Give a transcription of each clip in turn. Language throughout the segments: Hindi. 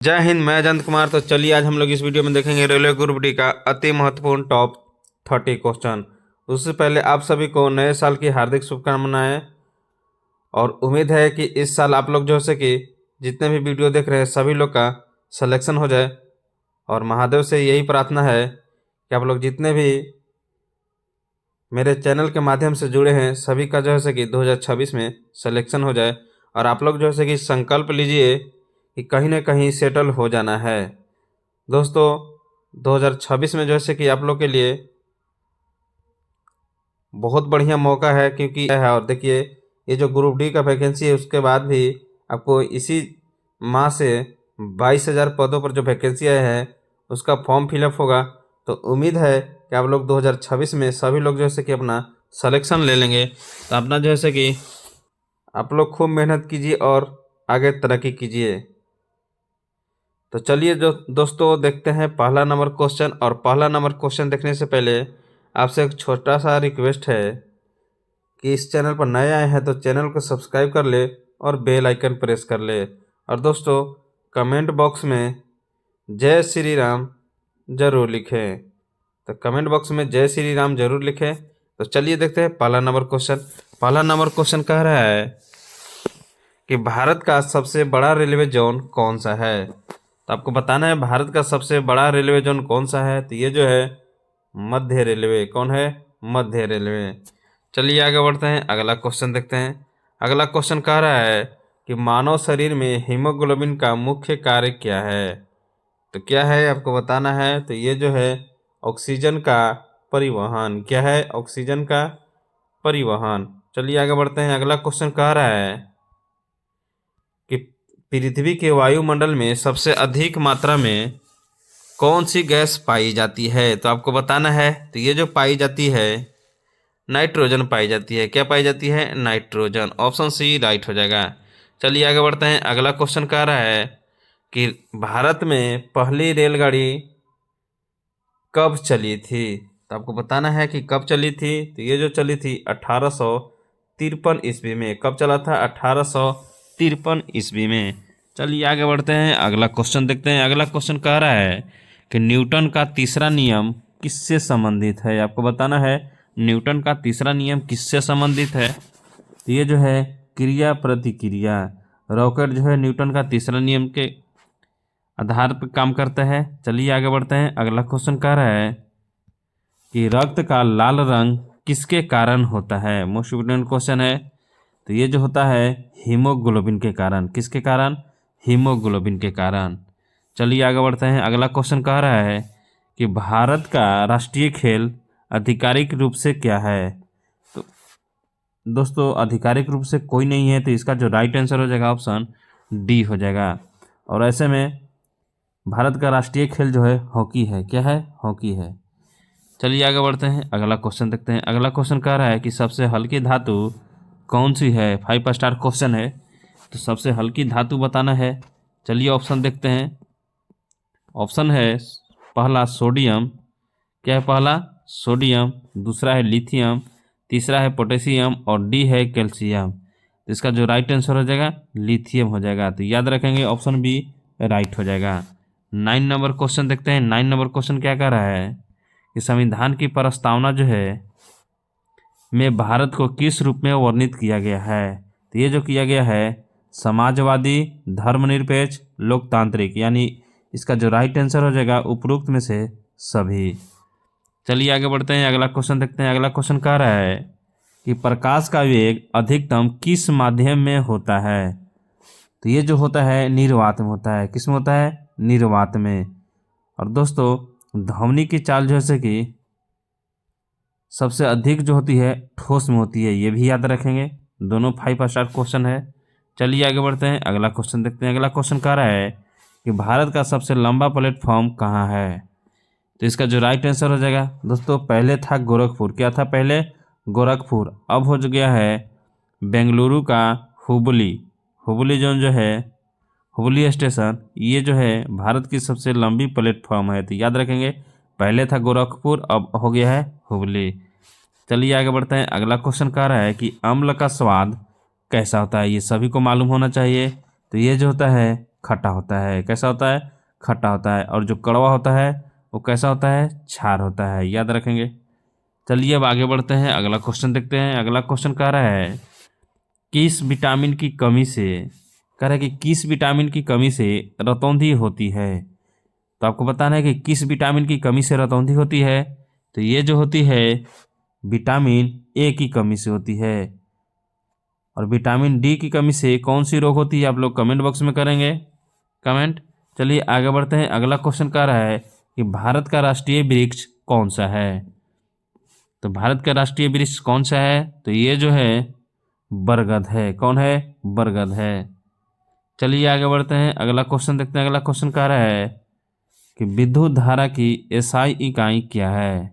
जय हिंद। मैं अजंत कुमार। तो चलिए आज हम लोग इस वीडियो में देखेंगे रेलवे ग्रुप डी का अति महत्वपूर्ण टॉप 30 क्वेश्चन। उससे पहले आप सभी को नए साल की हार्दिक शुभकामनाएं और उम्मीद है कि इस साल आप लोग जो है कि जितने भी वीडियो देख रहे हैं सभी लोग का सिलेक्शन हो जाए। और महादेव से यही प्रार्थना है कि आप लोग जितने भी मेरे चैनल के माध्यम से जुड़े हैं सभी का जो है कि 2026 में सिलेक्शन हो जाए। और आप लोग जो है कि संकल्प लीजिए कि कहीं ना कहीं सेटल हो जाना है। दोस्तों 2026 में जैसे कि आप लोग के लिए बहुत बढ़िया मौका है, क्योंकि है और देखिए ये जो ग्रुप डी का वैकेंसी है उसके बाद भी आपको इसी माह से 22,000 पदों पर जो वैकेंसी आए हैं उसका फॉर्म फिलअप होगा। तो उम्मीद है कि आप लोग 2026 में सभी लोग जैसे कि अपना सिलेक्शन ले लेंगे। तो अपना जैसे कि आप लोग खूब मेहनत कीजिए और आगे तरक्की कीजिए। तो चलिए जो दोस्तों देखते हैं पहला नंबर क्वेश्चन। और पहला नंबर क्वेश्चन देखने से पहले आपसे एक छोटा सा रिक्वेस्ट है कि इस चैनल पर नए आए हैं तो चैनल को सब्सक्राइब कर ले और बेल आइकन प्रेस कर ले। और दोस्तों कमेंट बॉक्स में जय श्री राम जरूर लिखें। तो कमेंट बॉक्स में जय श्री राम जरूर लिखें। तो चलिए देखते हैं पहला नंबर क्वेश्चन। पहला नंबर क्वेश्चन कह रहा है कि भारत का सबसे बड़ा रेलवे जोन कौन सा है। तो आपको बताना है भारत का सबसे बड़ा रेलवे जोन कौन सा है। तो ये जो है मध्य रेलवे। कौन है? मध्य रेलवे। चलिए आगे बढ़ते हैं, अगला क्वेश्चन देखते हैं। अगला क्वेश्चन कह रहा है कि मानव शरीर में हीमोग्लोबिन का मुख्य कार्य क्या है। तो क्या है आपको बताना है। तो ये जो है ऑक्सीजन का परिवहन। क्या है? ऑक्सीजन का परिवहन। चलिए आगे बढ़ते हैं, अगला क्वेश्चन कह रहा है कि पृथ्वी के वायुमंडल में सबसे अधिक मात्रा में कौन सी गैस पाई जाती है। तो आपको बताना है। तो ये जो पाई जाती है नाइट्रोजन पाई जाती है। क्या पाई जाती है? नाइट्रोजन। ऑप्शन सी राइट हो जाएगा। चलिए आगे बढ़ते हैं, अगला क्वेश्चन कह रहा है कि भारत में पहली रेलगाड़ी कब चली थी। तो आपको बताना है कि कब चली थी। तो ये जो चली थी 1853 ईस्वी में। कब चला था? 1853 ईस्वी में। चलिए आगे बढ़ते हैं, अगला क्वेश्चन देखते हैं। अगला क्वेश्चन कह रहा है कि न्यूटन का तीसरा नियम किससे संबंधित है। आपको बताना है न्यूटन का तीसरा नियम किससे संबंधित है। तो ये जो है क्रिया प्रतिक्रिया। रॉकेट जो है न्यूटन का तीसरा नियम के आधार पर काम करता है। चलिए आगे बढ़ते हैं, अगला क्वेश्चन कह रहा है कि रक्त का लाल रंग किसके कारण होता है। मोस्ट इम्पोर्टेंट क्वेश्चन है। तो ये जो होता है हीमोग्लोबिन के कारण। किसके कारण? हीमोग्लोबिन के कारण। चलिए आगे बढ़ते हैं, अगला क्वेश्चन कह रहा है कि भारत का राष्ट्रीय खेल आधिकारिक रूप से क्या है। तो दोस्तों आधिकारिक रूप से कोई नहीं है, तो इसका जो राइट आंसर हो जाएगा ऑप्शन डी हो जाएगा। और ऐसे में भारत का राष्ट्रीय खेल जो है हॉकी है। क्या है? हॉकी है। चलिए आगे बढ़ते हैं, अगला क्वेश्चन देखते हैं। अगला क्वेश्चन कह रहा है कि सबसे हल्की धातु कौन सी है। 5 स्टार क्वेश्चन है, तो सबसे हल्की धातु बताना है। चलिए ऑप्शन देखते हैं। ऑप्शन है पहला सोडियम। क्या है? पहला सोडियम, दूसरा है लिथियम, तीसरा है पोटेशियम और डी है कैल्शियम। तो इसका जो राइट आंसर हो जाएगा लिथियम हो जाएगा। तो याद रखेंगे ऑप्शन बी राइट हो जाएगा। 9 नंबर क्वेश्चन देखते हैं। 9 नंबर क्वेश्चन क्या कह रहा है कि संविधान की प्रस्तावना जो है में भारत को किस रूप में वर्णित किया गया है। तो ये जो किया गया है समाजवादी, धर्मनिरपेक्ष, लोकतांत्रिक, यानी इसका जो राइट आंसर हो जाएगा उपरोक्त में से सभी। चलिए आगे बढ़ते हैं, अगला क्वेश्चन देखते हैं। अगला क्वेश्चन कह रहा है कि प्रकाश का वेग अधिकतम किस माध्यम में होता है। तो ये जो होता है निर्वात में होता है। किस में होता है? निर्वात में। और दोस्तों ध्वनि की चाल जैसे कि सबसे अधिक जो होती है ठोस में होती है, ये भी याद रखेंगे। दोनों 5 स्टार क्वेश्चन है। चलिए आगे बढ़ते हैं, अगला क्वेश्चन देखते हैं। अगला क्वेश्चन कह रहा है कि भारत का सबसे लंबा प्लेटफॉर्म कहाँ है। तो इसका जो राइट आंसर हो जाएगा दोस्तों पहले था गोरखपुर। क्या था पहले? गोरखपुर। अब हो गया है बेंगलुरु का हुबली। हुबली जोन जो है हुबली स्टेशन, ये जो है भारत की सबसे लंबी प्लेटफॉर्म है। तो याद रखेंगे पहले था गोरखपुर, अब हो गया है हुबली। चलिए आगे बढ़ते हैं, अगला क्वेश्चन कह रहा है कि अम्ल का स्वाद कैसा होता है। ये सभी को मालूम होना चाहिए। तो ये जो होता है खट्टा होता है। कैसा होता है? खट्टा होता है। और जो कड़वा होता है वो कैसा होता है? क्षार होता है। याद रखेंगे। चलिए अब आगे बढ़ते हैं, अगला क्वेश्चन देखते हैं। अगला क्वेश्चन कह रहा है किस विटामिन की कमी से, कह रहा है कि किस विटामिन की कमी से रतौंधी होती है। तो आपको बताना है कि किस विटामिन की कमी से रतौंधी होती है। तो ये जो होती है विटामिन ए की कमी से होती है। और विटामिन डी की कमी से कौन सी रोग होती है, आप लोग कमेंट बॉक्स में करेंगे कमेंट। चलिए आगे बढ़ते हैं, अगला क्वेश्चन कह रहा है कि भारत का राष्ट्रीय वृक्ष कौन सा है। तो भारत का राष्ट्रीय वृक्ष कौन सा है? तो ये जो है बरगद है। कौन है? बरगद है। चलिए आगे बढ़ते हैं, अगला क्वेश्चन देखते हैं। अगला क्वेश्चन कह रहा है कि विद्युत धारा की एसआई इकाई क्या है।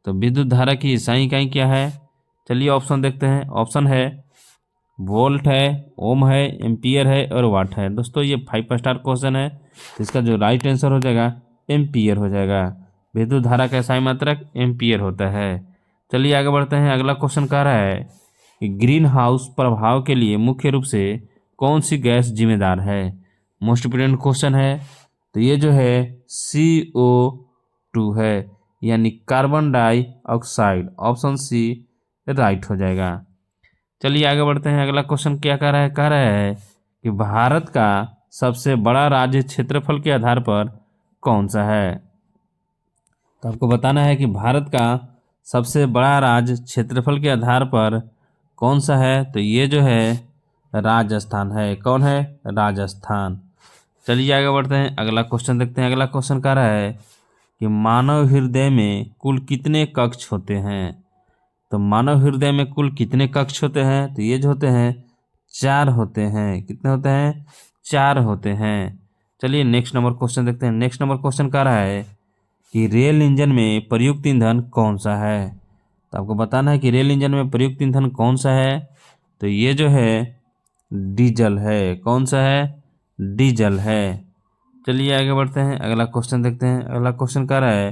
तो विद्युत धारा की एसआई इकाई क्या है? चलिए ऑप्शन देखते हैं। ऑप्शन है वोल्ट है, ओम है, एम्पियर है और वाट है। दोस्तों ये 5 स्टार क्वेश्चन है, तो इसका जो राइट आंसर हो जाएगा एम्पियर हो जाएगा। विद्युत धारा का एसआई मात्रक एम्पियर होता है। चलिए आगे बढ़ते हैं, अगला क्वेश्चन कह रहा है कि ग्रीन हाउस प्रभाव के लिए मुख्य रूप से कौन सी गैस जिम्मेदार है। मोस्ट इम्पोर्टेंट क्वेश्चन है। तो ये जो है CO2 है, यानी carbon dioxide. Option C right हो जाएगा। चलिए आगे बढ़ते हैं, अगला क्वेश्चन क्या कह रहा है? कह रहा है कि भारत का सबसे बड़ा राज्य क्षेत्रफल के आधार पर कौन सा है। तो आपको बताना है कि भारत का सबसे बड़ा राज्य क्षेत्रफल के आधार पर कौन सा है। तो ये जो है राजस्थान है। कौन है? राजस्थान। चलिए आगे बढ़ते हैं, अगला क्वेश्चन देखते हैं। अगला क्वेश्चन कह रहा है कि मानव हृदय में कुल कितने कक्ष होते हैं। तो मानव हृदय में कुल कितने कक्ष होते हैं। तो ये जो होते हैं 4 होते हैं। कितने होते हैं? 4 होते हैं। चलिए नेक्स्ट नंबर क्वेश्चन देखते हैं। नेक्स्ट नंबर क्वेश्चन कह रहा है कि रेल इंजन में प्रयुक्त ईंधन कौन सा है। तो आपको बताना है कि रेल इंजन में प्रयुक्त ईंधन कौन सा है। तो ये जो है डीजल है। कौन सा है? डीजल है। चलिए आगे बढ़ते हैं, अगला क्वेश्चन देखते हैं। अगला क्वेश्चन कह रहा है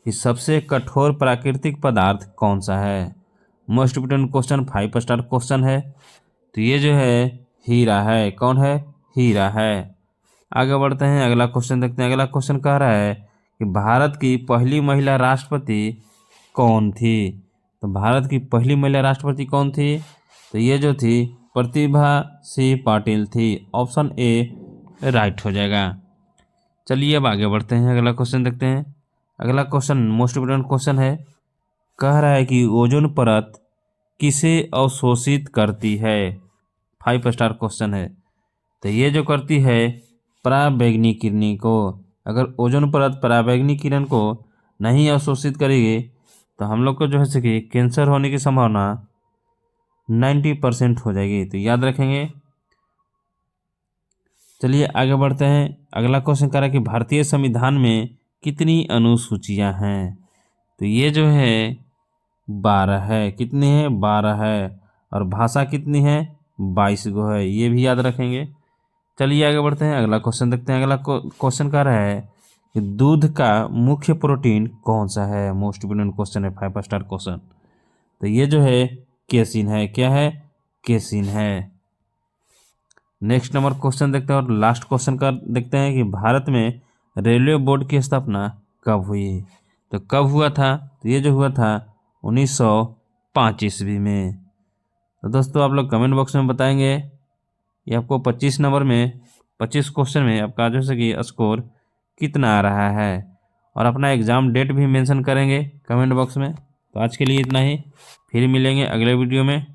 कि सबसे कठोर प्राकृतिक पदार्थ कौन सा है। Most important question, 5 star question है। तो ये जो है हीरा है। कौन है? हीरा है। आगे बढ़ते हैं, अगला क्वेश्चन देखते हैं। अगला क्वेश्चन कह रहा है कि भारत की पहली महिला राष्ट्रपति कौन थी। तो भारत की पहली महिला राष्ट्रपति कौन थी? तो ये जो थी प्रतिभा सिंह पाटिल थी। ऑप्शन ए राइट हो जाएगा। चलिए अब आगे बढ़ते हैं, अगला क्वेश्चन देखते हैं। अगला क्वेश्चन मोस्ट इम्पोर्टेंट क्वेश्चन है। कह रहा है कि ओजोन परत किसे अवशोषित करती है। 5 स्टार क्वेश्चन है। तो ये जो करती है पराबैंगनी किरणें को। अगर ओजोन परत पराबैंगनी किरण को नहीं अवशोषित करेगी तो हम लोग को जो है कि कैंसर होने की संभावना 90% हो जाएगी। तो याद रखेंगे। चलिए आगे बढ़ते हैं, अगला क्वेश्चन कह रहा है कि भारतीय संविधान में कितनी अनुसूचियां हैं। तो ये जो है 12 है। कितनी है? 12 है। और भाषा कितनी है? 22 गो है। ये भी याद रखेंगे। चलिए आगे बढ़ते हैं, अगला क्वेश्चन देखते हैं। अगला क्वेश्चन कह रहा है कि दूध का मुख्य प्रोटीन कौन सा है। मोस्ट इम्पोर्टेंट क्वेश्चन है, 5 स्टार क्वेश्चन। तो ये जो है केसिन है। क्या है? केसिन है। नेक्स्ट नंबर क्वेश्चन देखते हैं और लास्ट क्वेश्चन का देखते हैं कि भारत में रेलवे बोर्ड की स्थापना कब हुई। तो कब हुआ था? तो ये जो हुआ था 1905 ईस्वी में। तो दोस्तों आप लोग कमेंट बॉक्स में बताएंगे ये आपको 25 नंबर में 25 क्वेश्चन में आपका जैसे कि स्कोर कितना आ रहा है, और अपना एग्ज़ाम डेट भी मेंशन करेंगे कमेंट बॉक्स में। तो आज के लिए इतना ही, फिर मिलेंगे अगले वीडियो में।